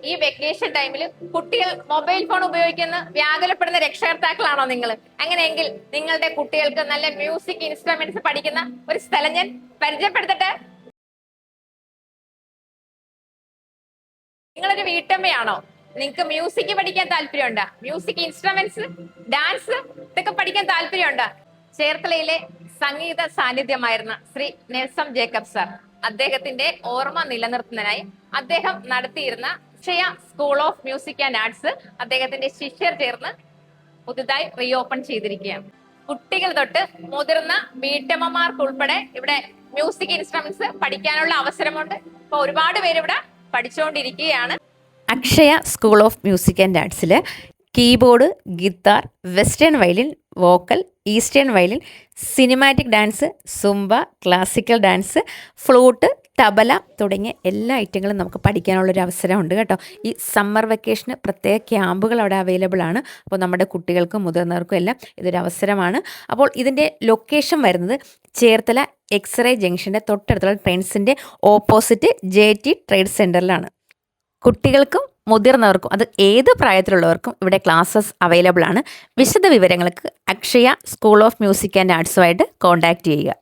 ഈ വെക്കേഷൻ ടൈമിൽ കുട്ടികൾ മൊബൈൽ ഫോൺ ഉപയോഗിക്കുന്ന വ്യാകുലപ്പെടുന്ന രക്ഷകർത്താക്കളാണോ നിങ്ങൾ? അങ്ങനെയെങ്കിൽ നിങ്ങളുടെ കുട്ടികൾക്ക് നല്ല മ്യൂസിക് ഇൻസ്ട്രുമെന്റ്സ് പഠിക്കുന്ന ഒരു സ്ഥലം ഞാൻ പരിചയപ്പെടുത്തട്ടെ. നിങ്ങളൊരു വീട്ടമ്മയാണോ? നിങ്ങൾക്ക് മ്യൂസിക് പഠിക്കാൻ താല്പര്യമുണ്ടോ? മ്യൂസിക് ഇൻസ്ട്രുമെന്റ്സ്, ഡാൻസ് ഇതൊക്കെ പഠിക്കാൻ താല്പര്യമുണ്ടോ? ചേർത്തലയിലെ സംഗീത സാന്നിധ്യമായിരുന്ന ശ്രീ നെൽസം ജേക്കബ് സാർ, അദ്ദേഹത്തിന്റെ ഓർമ്മ നിലനിർത്തുന്നതിനായി അദ്ദേഹം നടത്തിയിരുന്ന Akshaya school of music and arts അദ്ദേഹത്തിന്റെ ശിഷ്യർ ചേർന്ന് പുതുതായി റീഓപ്പൺ ചെയ്തിരിക്കുകയാണ്. കുട്ടികൾ തൊട്ട് മുതിർന്ന വീട്ടമ്മമാർക്കുൾപ്പെടെ ഇവിടെ മ്യൂസിക് ഇൻസ്ട്രുമെന്റ്സ് പഠിക്കാനുള്ള അവസരമുണ്ട്. ഇപ്പൊ ഒരുപാട് പേര് ഇവിടെ പഠിച്ചുകൊണ്ടിരിക്കുകയാണ്. Akshaya school of music and ആർട്സിൽ keyboard, guitar, western violin, vocal, eastern violin, cinematic dance, Zumba, classical dance, flute, tabla തുടങ്ങിയ എല്ലാ ഐറ്റങ്ങളും നമുക്ക് പഠിക്കാനുള്ളൊരു അവസരമുണ്ട് കേട്ടോ. ഈ സമ്മർ വെക്കേഷന് പ്രത്യേക ക്യാമ്പുകൾ അവിടെ അവൈലബിൾ ആണ്. അപ്പോൾ നമ്മുടെ കുട്ടികൾക്കും മുതിർന്നവർക്കും എല്ലാം ഇതൊരു അവസരമാണ്. അപ്പോൾ ഇതിൻ്റെ ലൊക്കേഷൻ വരുന്നത് ചേർത്തല എക്സ്റേ ജംഗ്ഷൻ്റെ തൊട്ടടുത്തുള്ള ട്രെൻഡ്സിൻ്റെ ഓപ്പോസിറ്റ് JT ട്രേഡ് സെൻറ്ററിലാണ്. കുട്ടികൾക്കും മുതിർന്നവർക്കും, അത് ഏത് പ്രായത്തിലുള്ളവർക്കും ഇവിടെ ക്ലാസ്സസ് അവൈലബിൾ ആണ്. വിശദ വിവരങ്ങൾക്ക് Akshaya school of music and ആർട്സുമായിട്ട് കോൺടാക്റ്റ് ചെയ്യുക.